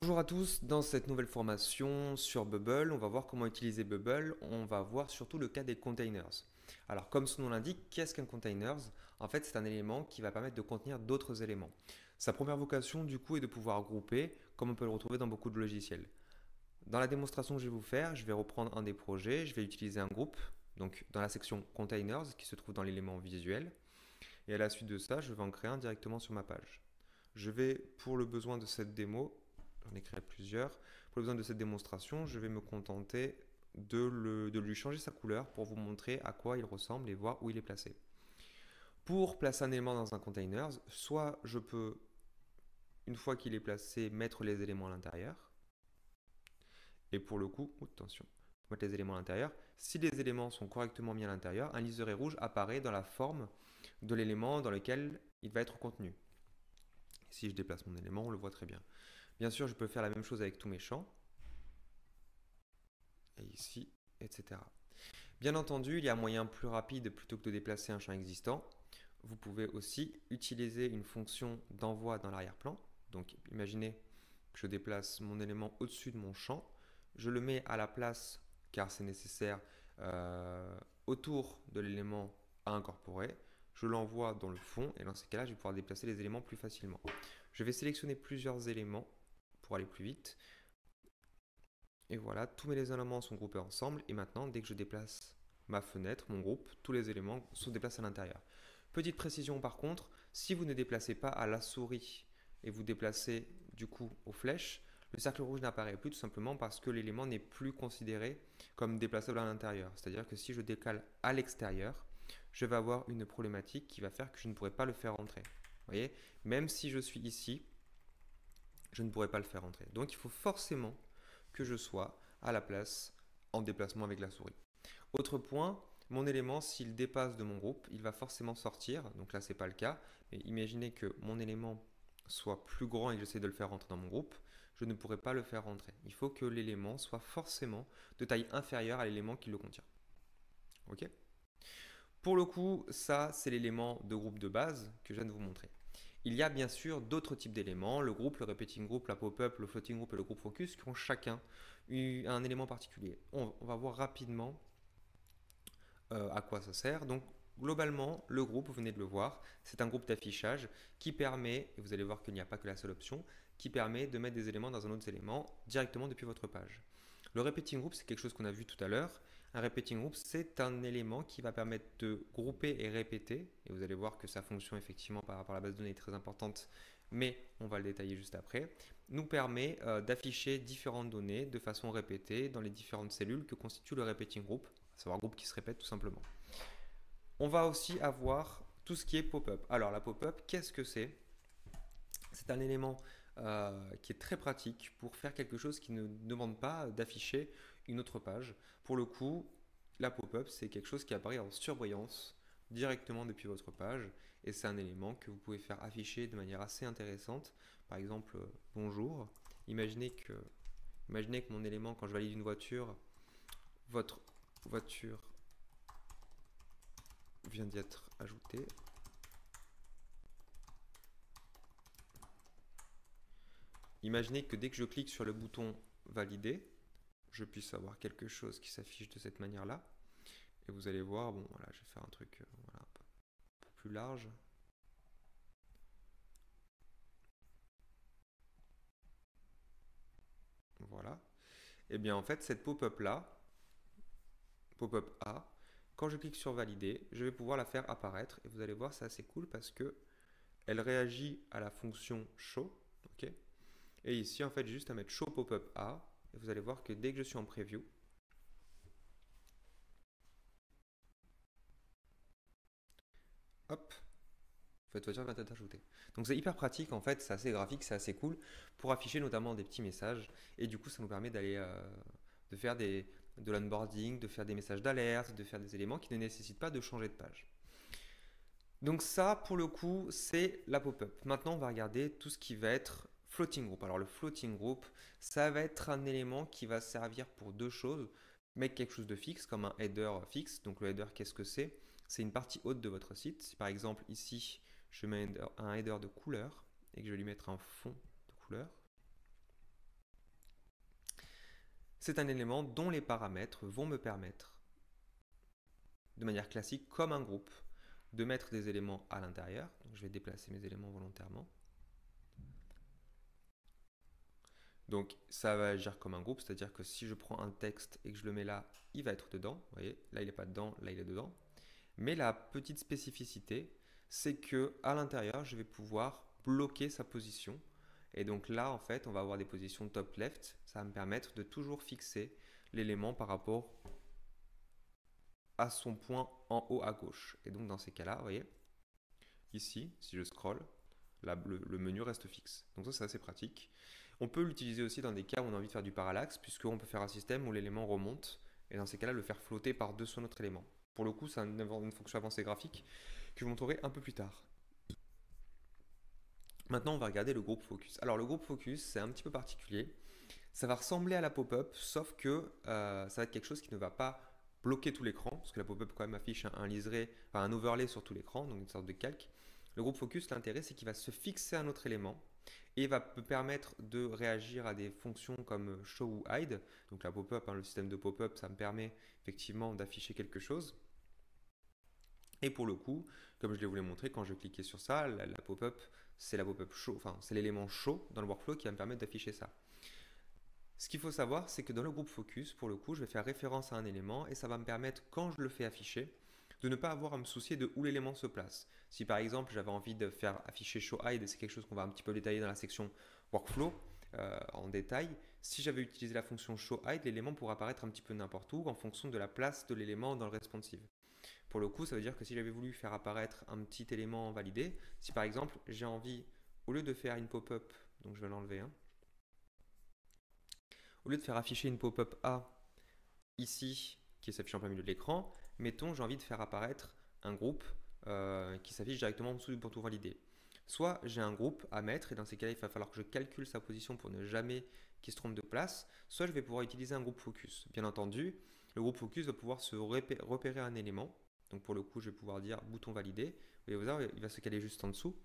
Bonjour à tous, dans cette nouvelle formation sur Bubble, on va voir comment utiliser Bubble, on va voir surtout le cas des containers. Alors comme son nom l'indique, qu'est-ce qu'un container? En fait c'est un élément qui va permettre de contenir d'autres éléments. Sa première vocation du coup est de pouvoir grouper, comme on peut le retrouver dans beaucoup de logiciels. Dans la démonstration que je vais vous faire, je vais reprendre un des projets, je vais utiliser un groupe, donc dans la section containers qui se trouve dans l'élément visuel, et à la suite de ça, je vais en créer un directement sur ma page. Je vais, pour le besoin de cette démo, j'en ai créé plusieurs, pour le besoin de cette démonstration, je vais me contenter de lui changer sa couleur pour vous montrer à quoi il ressemble et voir où il est placé. Pour placer un élément dans un container, soit je peux, une fois qu'il est placé, mettre les éléments à l'intérieur, et pour le coup, attention, mettre les éléments à l'intérieur. Si les éléments sont correctement mis à l'intérieur, un liseré rouge apparaît dans la forme de l'élément dans lequel il va être contenu. Si je déplace mon élément, on le voit très bien. Bien sûr, je peux faire la même chose avec tous mes champs. Et ici, etc. Bien entendu, il y a un moyen plus rapide plutôt que de déplacer un champ existant. Vous pouvez aussi utiliser une fonction d'envoi dans l'arrière-plan. Donc imaginez que je déplace mon élément au-dessus de mon champ. Je le mets à la place, car c'est nécessaire, autour de l'élément à incorporer. Je l'envoie dans le fond et dans ces cas-là, je vais pouvoir déplacer les éléments plus facilement. Je vais sélectionner plusieurs éléments pour aller plus vite. Et voilà, tous mes éléments sont groupés ensemble. Et maintenant, dès que je déplace ma fenêtre, mon groupe, tous les éléments se déplacent à l'intérieur. Petite précision par contre, si vous ne déplacez pas à la souris et vous déplacez du coup aux flèches, le cercle rouge n'apparaît plus tout simplement parce que l'élément n'est plus considéré comme déplaçable à l'intérieur. C'est-à-dire que si je décale à l'extérieur, je vais avoir une problématique qui va faire que je ne pourrai pas le faire rentrer. Vous voyez, même si je suis ici, je ne pourrai pas le faire rentrer. Donc il faut forcément que je sois à la place en déplacement avec la souris. Autre point, mon élément, s'il dépasse de mon groupe, il va forcément sortir. Donc là, ce n'est pas le cas. Mais imaginez que mon élément soit plus grand et que j'essaie de le faire rentrer dans mon groupe, je ne pourrai pas le faire rentrer. Il faut que l'élément soit forcément de taille inférieure à l'élément qui le contient. Ok? Pour le coup, ça, c'est l'élément de groupe de base que je viens de vous montrer. Il y a bien sûr d'autres types d'éléments, le groupe, le repeating group, la pop-up, le floating group et le groupe focus, qui ont chacun un élément particulier. On va voir rapidement à quoi ça sert. Donc, globalement, le groupe, vous venez de le voir, c'est un groupe d'affichage qui permet, et vous allez voir qu'il n'y a pas que la seule option, qui permet de mettre des éléments dans un autre élément directement depuis votre page. Le repeating group, c'est quelque chose qu'on a vu tout à l'heure. Un repeating group, c'est un élément qui va permettre de grouper et répéter. Et vous allez voir que sa fonction, effectivement, par rapport à la base de données est très importante, mais on va le détailler juste après. Nous permet d'afficher différentes données de façon répétée dans les différentes cellules que constitue le repeating group, à savoir un groupe qui se répète tout simplement. On va aussi avoir tout ce qui est pop-up. Alors la pop-up, qu'est-ce que c'est? C'est un élément qui est très pratique pour faire quelque chose qui ne demande pas d'afficher une autre page. Pour le coup, la pop-up, c'est quelque chose qui apparaît en surbrillance directement depuis votre page et c'est un élément que vous pouvez faire afficher de manière assez intéressante. Par exemple, bonjour. Imaginez que mon élément, quand je valide une voiture, votre voiture vient d'y être ajoutée. Imaginez que dès que je clique sur le bouton valider, je puisse avoir quelque chose qui s'affiche de cette manière-là. Et vous allez voir, bon voilà, je vais faire un truc voilà, un peu plus large. Voilà. Et bien en fait, cette pop-up là, pop-up A, quand je clique sur valider, je vais pouvoir la faire apparaître. Et vous allez voir, c'est assez cool parce que elle réagit à la fonction show. Ok. Et ici, en fait, j'ai juste à mettre show pop-up A. Et vous allez voir que dès que je suis en preview, hop, votre voiture vient d'être ajoutée. Donc c'est hyper pratique en fait, c'est assez graphique, c'est assez cool pour afficher notamment des petits messages. Et du coup, ça nous permet d'aller de faire de l'onboarding, de faire des messages d'alerte, de faire des éléments qui ne nécessitent pas de changer de page. Donc ça, pour le coup, c'est la pop-up. Maintenant, on va regarder tout ce qui va être floating group. Alors le floating group, ça va être un élément qui va servir pour deux choses. Mettre quelque chose de fixe, comme un header fixe. Donc le header, qu'est-ce que c'est? C'est une partie haute de votre site. Si par exemple ici, je mets un header de couleur et que je vais lui mettre un fond de couleur, c'est un élément dont les paramètres vont me permettre, de manière classique, comme un groupe, de mettre des éléments à l'intérieur. Donc je vais déplacer mes éléments volontairement. Donc ça va agir comme un groupe, c'est-à-dire que si je prends un texte et que je le mets là, il va être dedans. Vous voyez, là il n'est pas dedans, là il est dedans. Mais la petite spécificité, c'est que à l'intérieur, je vais pouvoir bloquer sa position. Et donc là, en fait, on va avoir des positions top-left. Ça va me permettre de toujours fixer l'élément par rapport à son point en haut à gauche. Et donc dans ces cas-là, vous voyez, ici, si je scroll, le menu reste fixe. Donc ça, c'est assez pratique. On peut l'utiliser aussi dans des cas où on a envie de faire du parallaxe, puisqu'on peut faire un système où l'élément remonte, et dans ces cas-là, le faire flotter par-dessus notre élément. Pour le coup, c'est une fonction avancée graphique que je vous montrerai un peu plus tard. Maintenant, on va regarder le groupe focus. Alors, le groupe focus, c'est un petit peu particulier. Ça va ressembler à la pop-up, sauf que ça va être quelque chose qui ne va pas bloquer tout l'écran, parce que la pop-up quand même affiche un liseré, enfin un overlay sur tout l'écran, donc une sorte de calque. Le groupe focus, l'intérêt, c'est qu'il va se fixer à un autre élément et va me permettre de réagir à des fonctions comme show ou hide. Donc la pop-up, le système de pop-up, ça me permet effectivement d'afficher quelque chose. Et pour le coup, comme je l'ai montré, quand je cliquais sur ça, la pop-up, c'est la pop-up show, enfin c'est l'élément show dans le workflow qui va me permettre d'afficher ça. Ce qu'il faut savoir, c'est que dans le groupe focus, pour le coup, je vais faire référence à un élément et ça va me permettre, quand je le fais afficher, de ne pas avoir à me soucier de où l'élément se place. Si par exemple j'avais envie de faire afficher show hide, et c'est quelque chose qu'on va un petit peu détailler dans la section workflow en détail, si j'avais utilisé la fonction show hide, l'élément pourrait apparaître un petit peu n'importe où en fonction de la place de l'élément dans le responsive. Pour le coup, ça veut dire que si j'avais voulu faire apparaître un petit élément validé, si par exemple j'ai envie, au lieu de faire une pop-up, donc je vais l'enlever, au lieu de faire afficher une pop-up A ici, qui s'affiche en plein milieu de l'écran, mettons j'ai envie de faire apparaître un groupe qui s'affiche directement en dessous du bouton validé. Soit j'ai un groupe à mettre, et dans ces cas-là, il va falloir que je calcule sa position pour ne jamais qu'il se trompe de place, soit je vais pouvoir utiliser un groupe focus. Bien entendu, le groupe focus va pouvoir se repérer un élément. Donc pour le coup, je vais pouvoir dire bouton validé. Vous allez voir, il va se caler juste en dessous.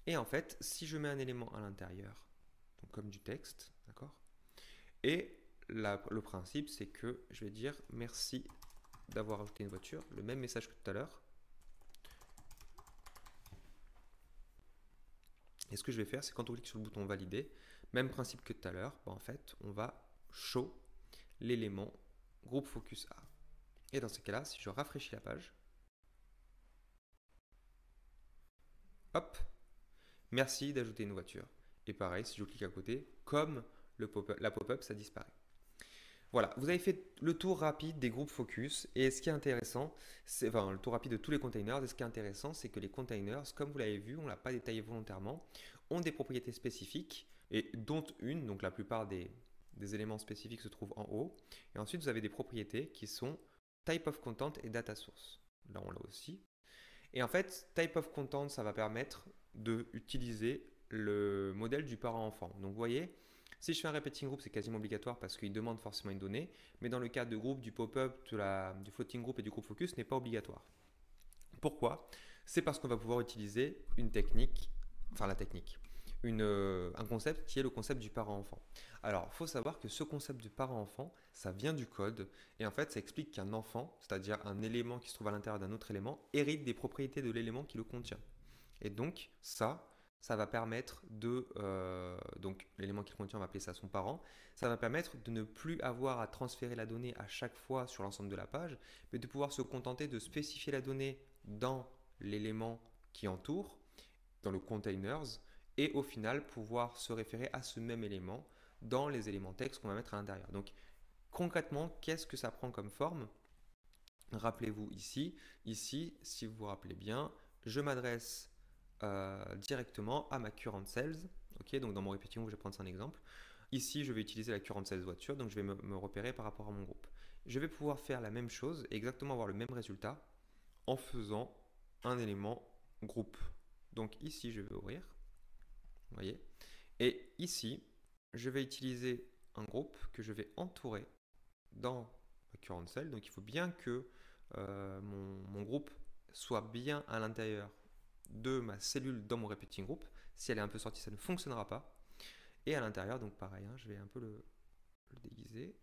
Et en fait, si je mets un élément à l'intérieur, donc comme du texte, d'accord, et le principe, c'est que je vais dire merci d'avoir ajouté une voiture, le même message que tout à l'heure. Et ce que je vais faire, c'est quand on clique sur le bouton valider, même principe que tout à l'heure, en fait, on va show l'élément groupe focus A. Et dans ce cas-là, si je rafraîchis la page, hop, merci d'ajouter une voiture. Et pareil, si je clique à côté, comme la pop-up, ça disparaît. Voilà, vous avez fait le tour rapide des groupes focus. Et ce qui est intéressant, c'est le tour rapide de tous les containers. Et ce qui est intéressant, c'est que les containers, comme vous l'avez vu, on ne l'a pas détaillé volontairement, ont des propriétés spécifiques, et dont une, donc la plupart des éléments spécifiques se trouvent en haut. Et ensuite, vous avez des propriétés qui sont type of content et data source. Là, on l'a aussi. Et en fait, type of content, ça va permettre d'utiliser le modèle du parent-enfant. Donc, vous voyez, si je fais un repeating group, c'est quasiment obligatoire parce qu'il demande forcément une donnée. Mais dans le cas de groupe, du pop-up, du floating group et du group focus, ce n'est pas obligatoire. Pourquoi? C'est parce qu'on va pouvoir utiliser une technique, enfin la technique, un concept qui est le concept du parent-enfant. Alors, il faut savoir que ce concept du parent-enfant, ça vient du code, et en fait, ça explique qu'un enfant, c'est-à-dire un élément qui se trouve à l'intérieur d'un autre élément, hérite des propriétés de l'élément qui le contient. Et donc, ça va permettre donc l'élément qui le contient, on va appeler ça son parent, ça va permettre de ne plus avoir à transférer la donnée à chaque fois sur l'ensemble de la page, mais de pouvoir se contenter de spécifier la donnée dans l'élément qui entoure, dans le containers, et au final pouvoir se référer à ce même élément dans les éléments texte qu'on va mettre à l'intérieur. Donc concrètement, qu'est-ce que ça prend comme forme? Rappelez-vous ici, si vous vous rappelez bien, je m'adresse directement à ma current sales. Ok, donc dans mon repeating, je vais prendre un exemple. Ici, je vais utiliser la current sales voiture, donc je vais me repérer par rapport à mon groupe. Je vais pouvoir faire la même chose et exactement avoir le même résultat en faisant un élément groupe. Donc ici, je vais ouvrir. Vous voyez. Et ici, je vais utiliser un groupe que je vais entourer dans ma current cell. Donc il faut bien que mon groupe soit bien à l'intérieur de ma cellule dans mon repeating group. Si elle est un peu sortie, ça ne fonctionnera pas. Et à l'intérieur, donc pareil, je vais un peu le déguiser.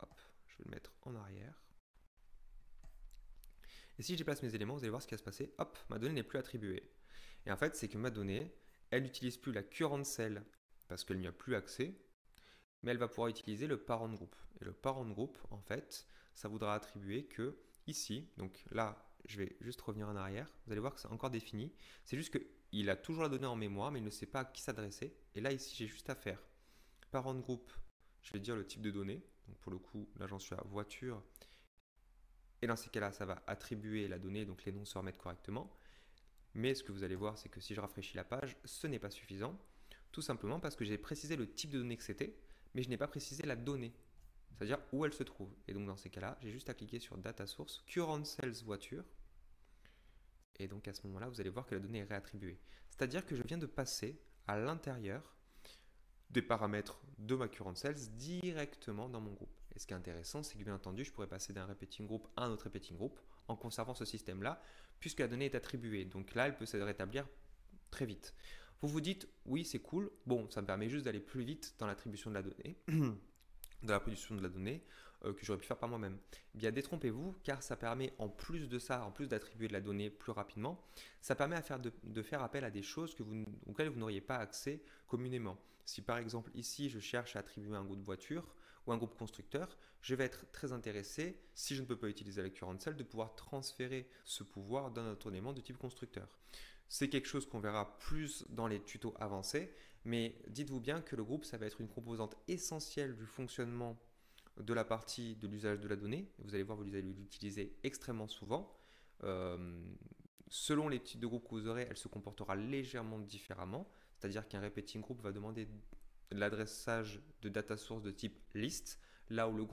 Hop, je vais le mettre en arrière. Et si je déplace mes éléments, vous allez voir ce qui va se passer. Hop, ma donnée n'est plus attribuée. Et en fait, c'est que ma donnée, elle n'utilise plus la current cell parce qu'elle n'y a plus accès, mais elle va pouvoir utiliser le parent group. Et le parent group, en fait, ça voudra attribuer que ici, donc là, je vais juste revenir en arrière, vous allez voir que c'est encore défini. C'est juste qu'il a toujours la donnée en mémoire, mais il ne sait pas à qui s'adresser. Et là, ici, j'ai juste à faire parent group, je vais dire le type de données. Donc pour le coup, là, j'en suis à voiture. Et dans ces cas-là, ça va attribuer la donnée, donc les noms se remettent correctement. Mais ce que vous allez voir, c'est que si je rafraîchis la page, ce n'est pas suffisant. Tout simplement parce que j'ai précisé le type de données que c'était, mais je n'ai pas précisé la donnée, c'est-à-dire où elle se trouve. Et donc dans ces cas-là, j'ai juste à cliquer sur Data Source, Current Sales voiture. Et donc à ce moment-là, vous allez voir que la donnée est réattribuée. C'est-à-dire que je viens de passer à l'intérieur des paramètres de ma Current Sales directement dans mon groupe. Et ce qui est intéressant, c'est que bien entendu, je pourrais passer d'un repeating group à un autre repeating group en conservant ce système-là, puisque la donnée est attribuée. Donc là, elle peut se rétablir très vite. Vous vous dites, oui, c'est cool. Bon, ça me permet juste d'aller plus vite dans l'attribution de la donnée, dans la production de la donnée, que j'aurais pu faire par moi-même. Eh bien, détrompez-vous, car ça permet, en plus de ça, en plus d'attribuer de la donnée plus rapidement, ça permet de faire appel à des choses auxquelles vous n'auriez pas accès communément. Si par exemple, ici, je cherche à attribuer un groupe voiture ou un groupe constructeur, je vais être très intéressé, si je ne peux pas utiliser la current cell, de pouvoir transférer ce pouvoir d'un autre élément de type constructeur. C'est quelque chose qu'on verra plus dans les tutos avancés, mais dites-vous bien que le groupe, ça va être une composante essentielle du fonctionnement de la partie de l'usage de la donnée. Vous allez voir, vous allez l'utiliser extrêmement souvent. Selon les types de groupes que vous aurez, elle se comportera légèrement différemment. C'est-à-dire qu'un repeating group va demander l'adressage de data source de type list, là où le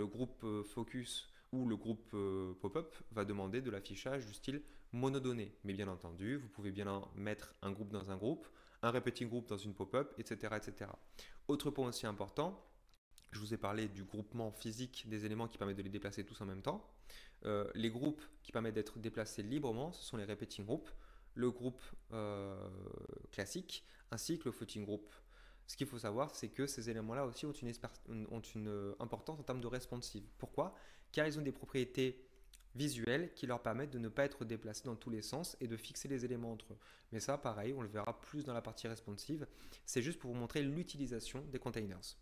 groupe focus ou le groupe pop-up va demander de l'affichage du style monodonnées. Mais bien entendu, vous pouvez bien mettre un groupe dans un groupe, un repeating group dans une pop-up, etc., etc. Autre point aussi important, je vous ai parlé du groupement physique des éléments qui permettent de les déplacer tous en même temps. Les groupes qui permettent d'être déplacés librement, ce sont les repeating groups, le groupe classique, ainsi que le floating group. Ce qu'il faut savoir, c'est que ces éléments-là aussi ont une importance en termes de responsive. Pourquoi? Car ils ont des propriétés visuelles qui leur permettent de ne pas être déplacés dans tous les sens et de fixer les éléments entre eux. Mais ça, pareil, on le verra plus dans la partie responsive. C'est juste pour vous montrer l'utilisation des containers.